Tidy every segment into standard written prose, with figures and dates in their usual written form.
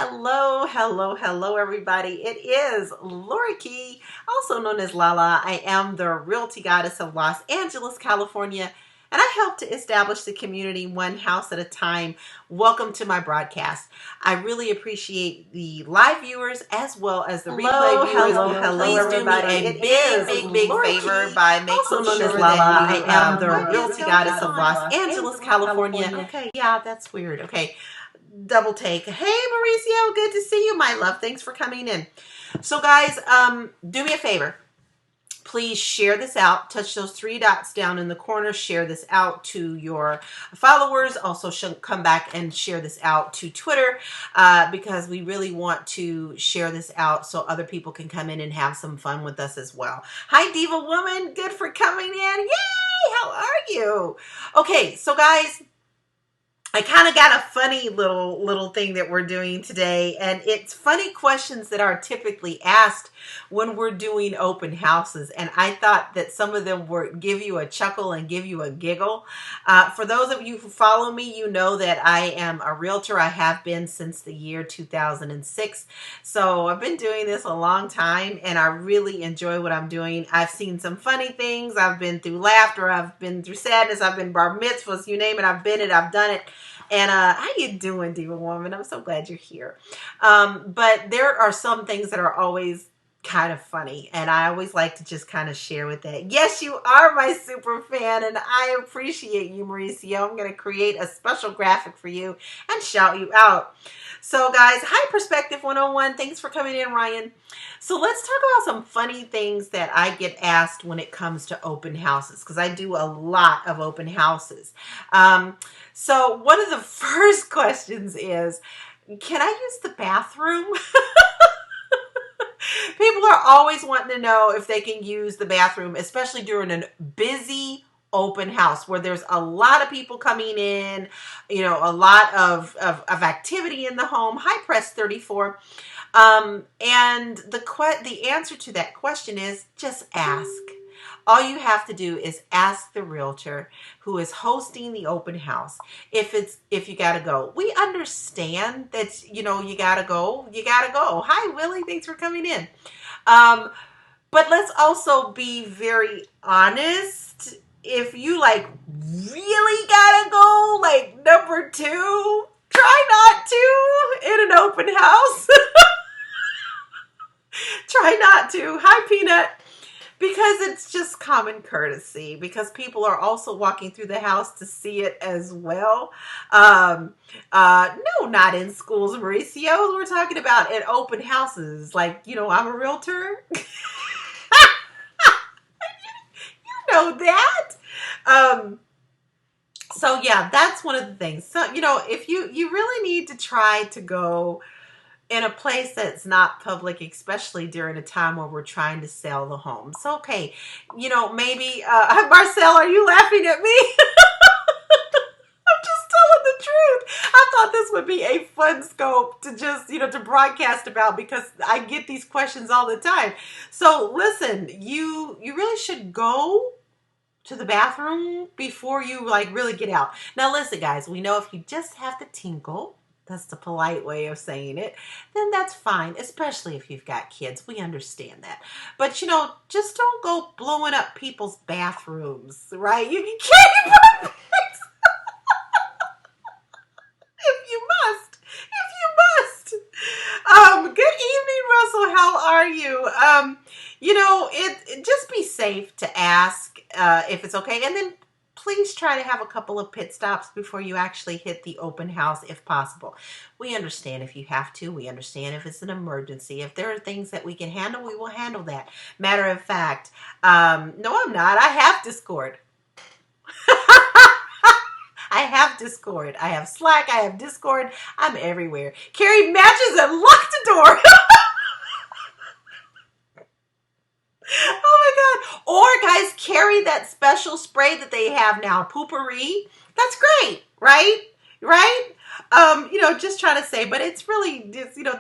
Hello, everybody. It is Lori Key, also known as Lala. I am the Realty Goddess of Los Angeles, California, and I help to establish the community one house at a time. Welcome to my broadcast. I really appreciate the live viewers as well as the replay viewers. Please everybody. do me a big favor by making sure that I am the Realty Goddess of Los Angeles, California. Okay, yeah, that's weird. Okay. Double take. Hey Mauricio, good to see you, my love. Thanks for coming in. So guys, do me a favor. Please share this out. Touch those three dots down in the corner. Share this out to your followers. Also come back and share this out to Twitter because we really want to share this out so other people can come in and have some fun with us as well. Hi Diva Woman, good for coming in. Yay, how are you? Okay, so guys, I kind of got a funny little thing that we're doing today, and it's funny questions that are typically asked when we're doing open houses, and I thought that some of them would give you a chuckle and give you a giggle. For those of you who follow me, you know that I am a realtor. I have been since the year 2006, so I've been doing this a long time, and I really enjoy what I'm doing. I've seen some funny things. I've been through laughter. I've been through sadness. I've been bar mitzvahs, you name it. I've been it. I've done it. And how you doing, Diva Woman? I'm so glad you're here. But there are some things that are always kind of funny, and I always like to just kind of share with that. Yes, you are my super fan, and I appreciate you, Mauricio. I'm going to create a special graphic for you and shout you out. So guys, hi Perspective 101. Thanks for coming in, Ryan. So let's talk about some funny things that I get asked when it comes to open houses, because I do a lot of open houses. So one of the first questions is, can I use the bathroom? People are always wanting to know if they can use the bathroom, especially during a busy open house where there's a lot of people coming in, a lot of activity in the home. Hi, Press 34. And the answer to that question is just ask. All you have to do is ask the realtor who is hosting the open house if you gotta go. We understand that you gotta go. Hi Willie, thanks for coming in. But let's also be very honest. If you really gotta go, number 2, try not to in an open house. Try not to. Hi Peanut. Because it's just common courtesy, because people are also walking through the house to see it as well. No, not in schools, Mauricio. We're talking about at open houses. I'm a realtor. You know that. So yeah, that's one of the things. So, if you really need to try to go in a place that's not public, especially during a time where we're trying to sell the home. So, okay, maybe, Marcel, are you laughing at me? I'm just telling the truth. I thought this would be a fun scope to just, to broadcast about, because I get these questions all the time. So listen, you really should go to the bathroom before you really get out. Now listen, guys, we know if you just have to tinkle, that's the polite way of saying it, then that's fine, especially if you've got kids. We understand that. But, just don't go blowing up people's bathrooms, right? You can't even if you must. Good evening, Russell. How are you? Just be safe to ask if it's okay. And then please try to have a couple of pit stops before you actually hit the open house if possible. We understand if you have to. We understand if it's an emergency. If there are things that we can handle, we will handle that. Matter of fact, no, I'm not. I have Discord. I have Discord. I have Slack. I have Discord. I'm everywhere. Carry matches and lock the door. Oh my God. Or guys, carry that special spray that they have now, Poopery. That's great, right? Just trying to say, but it's really,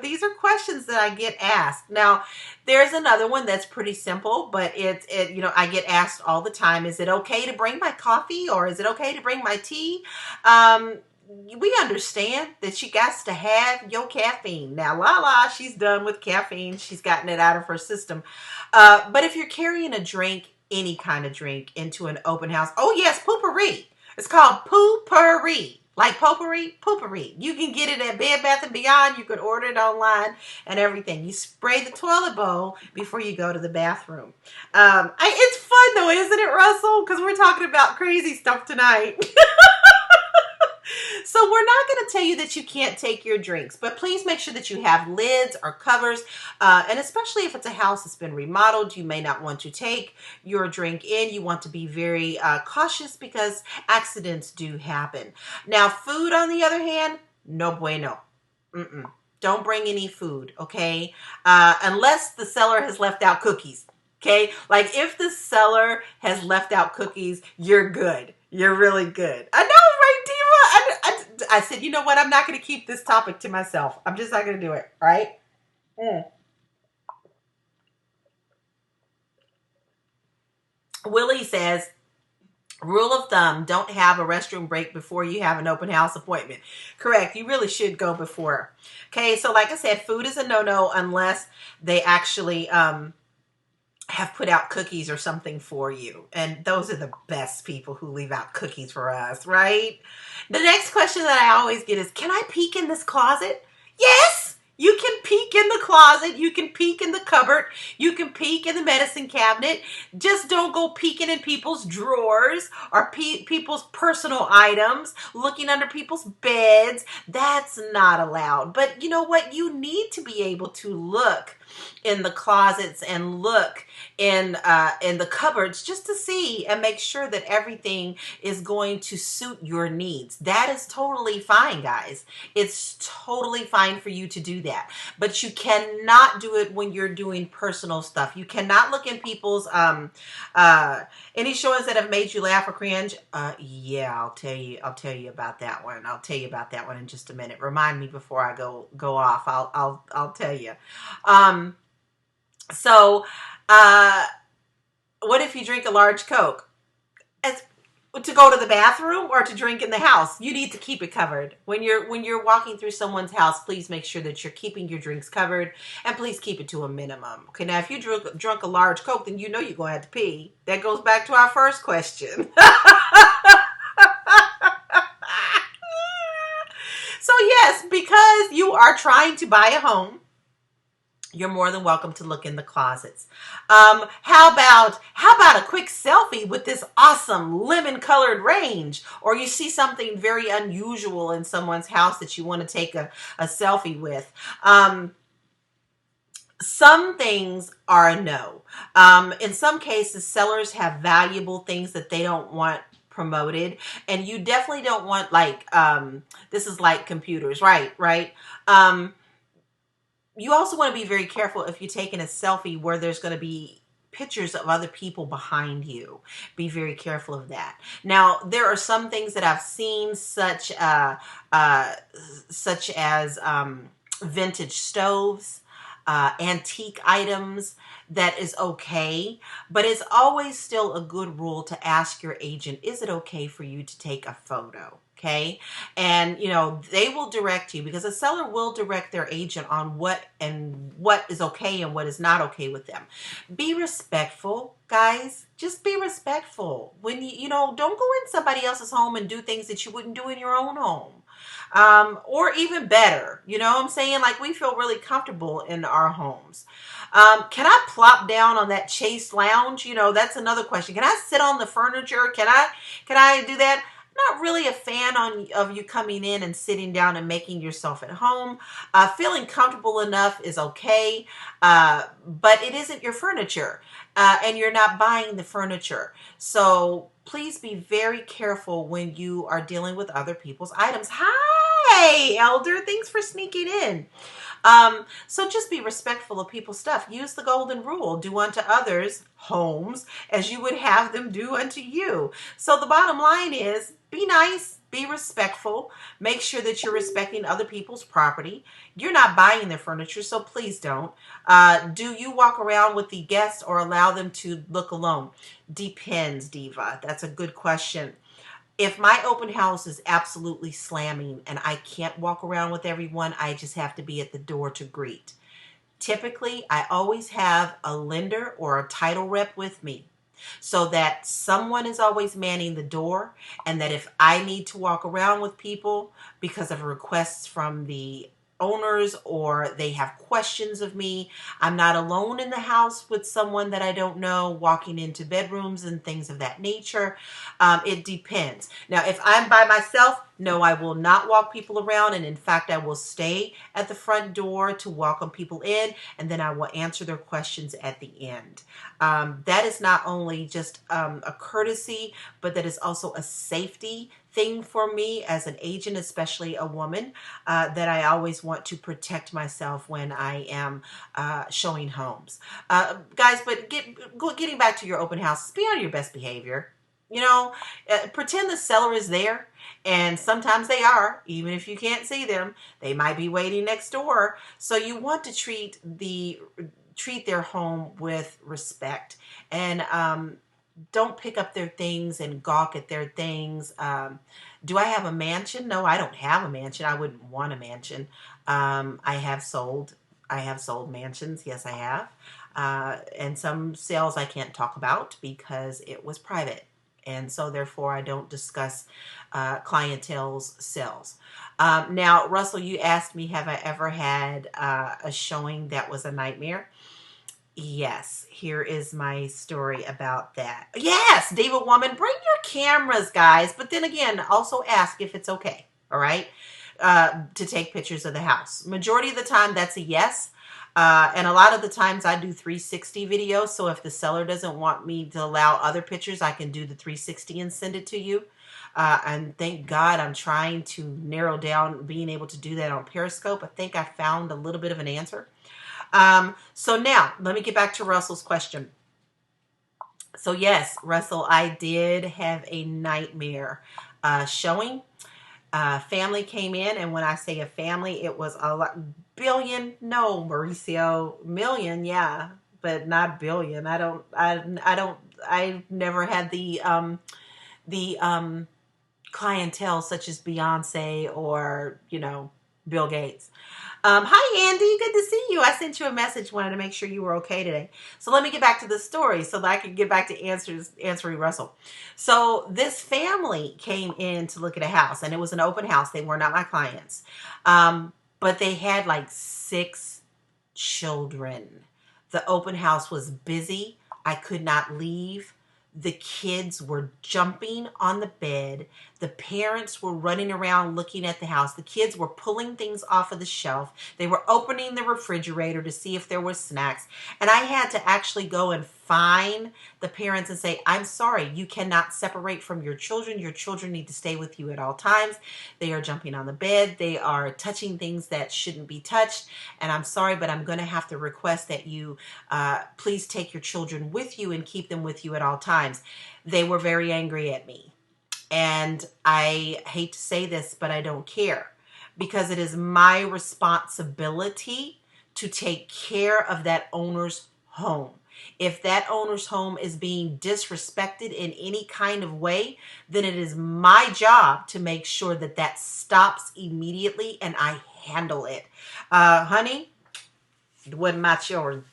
these are questions that I get asked. Now, there's another one that's pretty simple, but I get asked all the time, is it okay to bring my coffee or is it okay to bring my tea? we understand that you got to have your caffeine. Now, Lala, she's done with caffeine. She's gotten it out of her system. But if you're carrying a drink, any kind of drink, into an open house, oh yes, poopery. It's called poopery. Like potpourri, poopery. You can get it at Bed Bath & Beyond. You can order it online and everything. You spray the toilet bowl before you go to the bathroom. It's fun though, isn't it, Russell? Because we're talking about crazy stuff tonight. So we're not going to tell you that you can't take your drinks, but please make sure that you have lids or covers. And especially if it's a house that's been remodeled, you may not want to take your drink in. You want to be very cautious because accidents do happen. Now, food, on the other hand, no bueno. Don't bring any food, okay? Unless the seller has left out cookies, okay? Like if the seller has left out cookies, you're good. You're really good. I know, right, Diva? I said, you know what? I'm not going to keep this topic to myself. I'm just not going to do it, right? Willie says, rule of thumb, don't have a restroom break before you have an open house appointment. Correct. You really should go before. Okay, so like I said, food is a no-no unless they actually have put out cookies or something for you. And those are the best people who leave out cookies for us, right? The next question that I always get is, can I peek in this closet? Yes! You can peek in the closet. You can peek in the cupboard. You can peek in the medicine cabinet. Just don't go peeking in people's drawers or people's personal items, looking under people's beds. That's not allowed. But you know what? You need to be able to look in the closets and look in the cupboards just to see and make sure that everything is going to suit your needs. That is totally fine, guys. It's totally fine for you to do that. But you cannot do it when you're doing personal stuff. You cannot look in people's any shows that have made you laugh or cringe. Yeah, I'll tell you about that one. I'll tell you about that one in just a minute. Remind me before I go off. I'll tell you. So, what if you drink a large Coke? To go to the bathroom or to drink in the house? You need to keep it covered. When you're walking through someone's house, please make sure that you're keeping your drinks covered, and please keep it to a minimum. Okay, now if you drunk a large Coke, then you know you're going to have to pee. That goes back to our first question. So yes, because you are trying to buy a home, you're more than welcome to look in the closets. How about a quick selfie with this awesome lemon colored range? Or you see something very unusual in someone's house that you want to take a selfie with. Some things are a no. In some cases, sellers have valuable things that they don't want promoted, and you definitely don't want, like, this is like computers, right? You also want to be very careful if you're taking a selfie where there's going to be pictures of other people behind you. Be very careful of that. Now, there are some things that I've seen, such as vintage stoves, antique items, that is okay, but it's always still a good rule to ask your agent, is it okay for you to take a photo? Okay. And, they will direct you, because a seller will direct their agent on what is okay and what is not okay with them. Be respectful, guys. Just be respectful. When don't go in somebody else's home and do things that you wouldn't do in your own home. Or even better, what I'm saying? Like, we feel really comfortable in our homes. Can I plop down on that Chase lounge? That's another question. Can I sit on the furniture? Can I do that? Not really a fan of you coming in and sitting down and making yourself at home. Feeling comfortable enough is okay, but it isn't your furniture, and you're not buying the furniture. So please be very careful when you are dealing with other people's items. Hi, Elder. Thanks for sneaking in. So just be respectful of people's stuff. Use the golden rule. Do unto others, homes, as you would have them do unto you. So the bottom line is, be nice, be respectful, make sure that you're respecting other people's property. You're not buying their furniture, so please don't. Do you walk around with the guests or allow them to look alone? Depends, Diva. That's a good question. If my open house is absolutely slamming and I can't walk around with everyone, I just have to be at the door to greet. Typically, I always have a lender or a title rep with me so that someone is always manning the door, and that if I need to walk around with people because of requests from the owners or they have questions of me, I'm not alone in the house with someone that I don't know walking into bedrooms and things of that nature. It depends. Now, if I'm by myself, no, I will not walk people around. And in fact, I will stay at the front door to welcome people in, and then I will answer their questions at the end. That is not only just a courtesy, but that is also a safety thing for me as an agent, especially a woman, that I always want to protect myself when I am showing homes. Guys, but getting back to your open houses, be on your best behavior. You know, pretend the seller is there, and sometimes they are, even if you can't see them. They might be waiting next door. So you want to treat their home with respect, and don't pick up their things and gawk at their things. Do I have a mansion? No, I don't have a mansion. I wouldn't want a mansion. I have sold mansions. Yes, I have. And some sales I can't talk about because it was private. And so therefore I don't discuss clientele's sales. Now, Russell, you asked me, have I ever had a showing that was a nightmare? Yes, here is my story about that. Yes, Diva Woman, bring your cameras, guys. But then again, also ask if it's okay, all right, to take pictures of the house. Majority of the time, that's a yes. And a lot of the times I do 360 videos. So if the seller doesn't want me to allow other pictures, I can do the 360 and send it to you. And thank God I'm trying to narrow down being able to do that on Periscope. I think I found a little bit of an answer. So now let me get back to Russell's question. So yes, Russell, I did have a nightmare showing. Family came in, and when I say a family, it was a lot. Billion, no, Mauricio, million, yeah, but not billion. I've never had the clientele such as Beyonce or, Bill Gates. Hi, Andy. Good to see you. I sent you a message. Wanted to make sure you were okay today. So let me get back to the story so that I can get back to answering Russell. So this family came in to look at a house, and it was an open house. They were not my clients. But they had like 6 children. The open house was busy. I could not leave. The kids were jumping on the bed. The parents were running around looking at the house. The kids were pulling things off of the shelf. They were opening the refrigerator to see if there were snacks. And I had to actually go and find the parents and say, I'm sorry, you cannot separate from your children. Your children need to stay with you at all times. They are jumping on the bed. They are touching things that shouldn't be touched. And I'm sorry, but I'm going to have to request that you please take your children with you and keep them with you at all times. They were very angry at me. And I hate to say this, but I don't care, because it is my responsibility to take care of that owner's home. If that owner's home is being disrespected in any kind of way, then it is my job to make sure that that stops immediately and I handle it. Honey, it wasn't my children.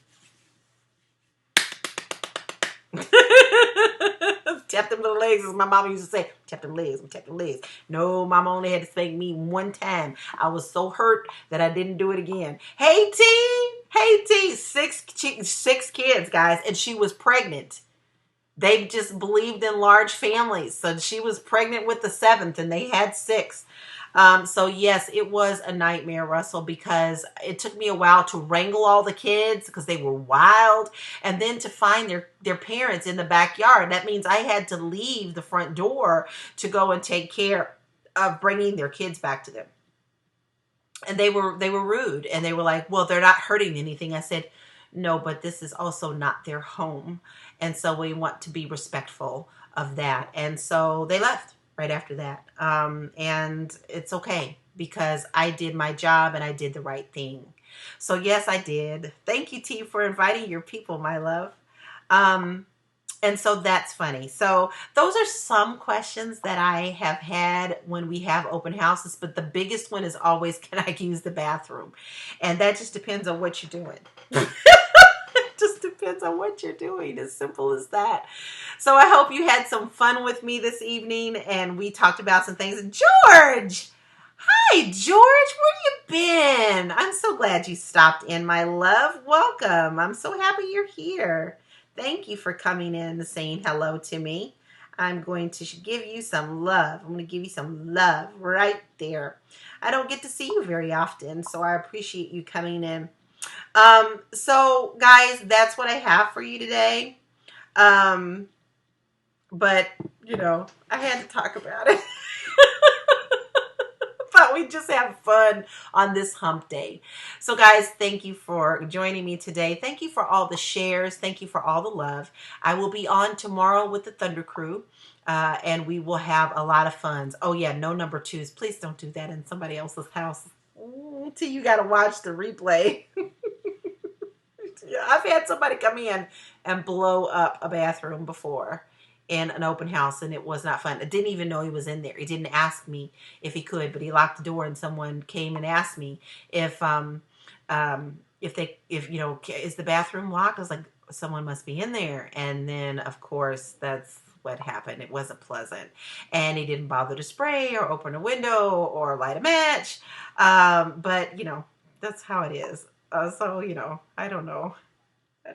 Tap them little legs, as my mama used to say. Tap them legs, tap them legs. No, mama only had to spank me one time. I was so hurt that I didn't do it again. Hey T, 6 kids, guys, and she was pregnant. They just believed in large families, so she was pregnant with the 7th, and they had 6. So yes, it was a nightmare, Russell, because it took me a while to wrangle all the kids because they were wild, and then to find their parents in the backyard. That means I had to leave the front door to go and take care of bringing their kids back to them. And they were rude, and they were like, well, they're not hurting anything. I said, no, but this is also not their home. And so we want to be respectful of that. And so they left right after that. And it's okay, because I did my job and I did the right thing. So yes, I did. Thank you, T, for inviting your people, my love. And so that's funny. So those are some questions that I have had when we have open houses, but the biggest one is always, can I use the bathroom? And that just depends on what you're doing. It just depends on what you're doing. As simple as that. So I hope you had some fun with me this evening and we talked about some things. George! Hi, George. Where you been? I'm so glad you stopped in, my love. Welcome. I'm so happy you're here. Thank you for coming in and saying hello to me. I'm going to give you some love. I'm going to give you some love right there. I don't get to see you very often, so I appreciate you coming in. So guys, that's what I have for you today. But, you know, I had to talk about it. Thought we'd just have fun on this hump day. So guys, thank you for joining me today. Thank you for all the shares. Thank you for all the love. I will be on tomorrow with the Thunder Crew. And we will have a lot of fun. Oh yeah, no number twos. Please don't do that in somebody else's house. Till you got to watch the replay. Yeah, I've had somebody come in and blow up a bathroom before in an open house, and it was not fun. I didn't even know he was in there. He didn't ask me if he could, but he locked the door, and someone came and asked me if you know, is the bathroom locked? I was like, someone must be in there. And then of course that's what happened. It wasn't pleasant, and he didn't bother to spray or open a window or light a match. But you know, that's how it is. So you know, I don't know. So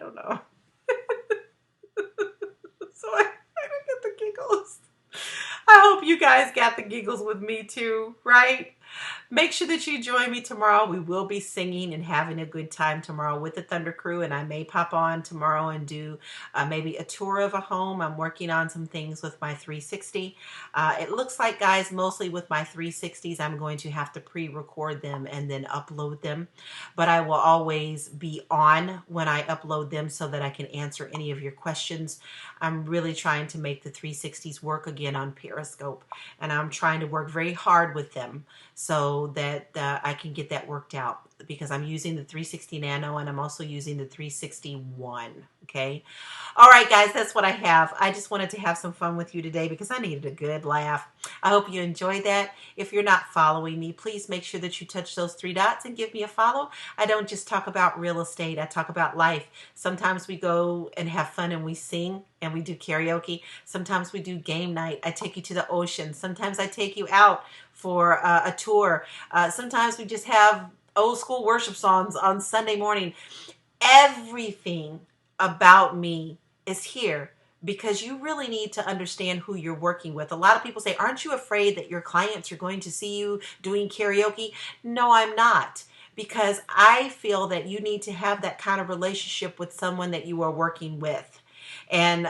I don't get the giggles. I hope you guys got the giggles with me too, right? Make sure that you join me tomorrow. We will be singing and having a good time tomorrow with the Thunder Crew, and I may pop on tomorrow and do maybe a tour of a home. I'm working on some things with my 360. It looks like, guys, mostly with my 360s, I'm going to have to pre-record them and then upload them. But I will always be on when I upload them so that I can answer any of your questions. I'm really trying to make the 360s work again on Periscope, and I'm trying to work very hard with them so that I can get that worked out, because I'm using the 360 Nano and I'm also using the 361. Okay. All right, guys, that's what I have. I just wanted to have some fun with you today because I needed a good laugh. I hope you enjoyed that. If you're not following me, please make sure that you touch those three dots and give me a follow. I don't just talk about real estate. I talk about life. Sometimes we go and have fun and we sing and we do karaoke. Sometimes we do game night. I take you to the ocean. Sometimes I take you out for a tour. Sometimes we just have old school worship songs on Sunday morning. Everything about me is here because you really need to understand who you're working with. A lot of people say, aren't you afraid that your clients are going to see you doing karaoke? No, I'm not. Because I feel that you need to have that kind of relationship with someone that you are working with. And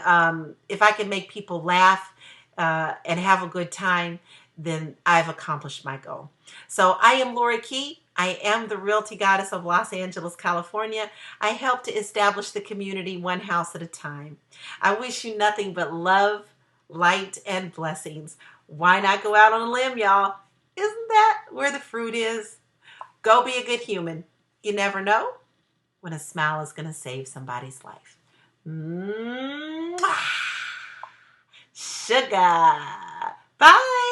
if I can make people laugh and have a good time, then I've accomplished my goal. So I am Lori Key. I am the Realty Goddess of Los Angeles, California. I help to establish the community one house at a time. I wish you nothing but love, light, and blessings. Why not go out on a limb, y'all? Isn't that where the fruit is? Go be a good human. You never know when a smile is going to save somebody's life. Mwah! Sugar. Bye.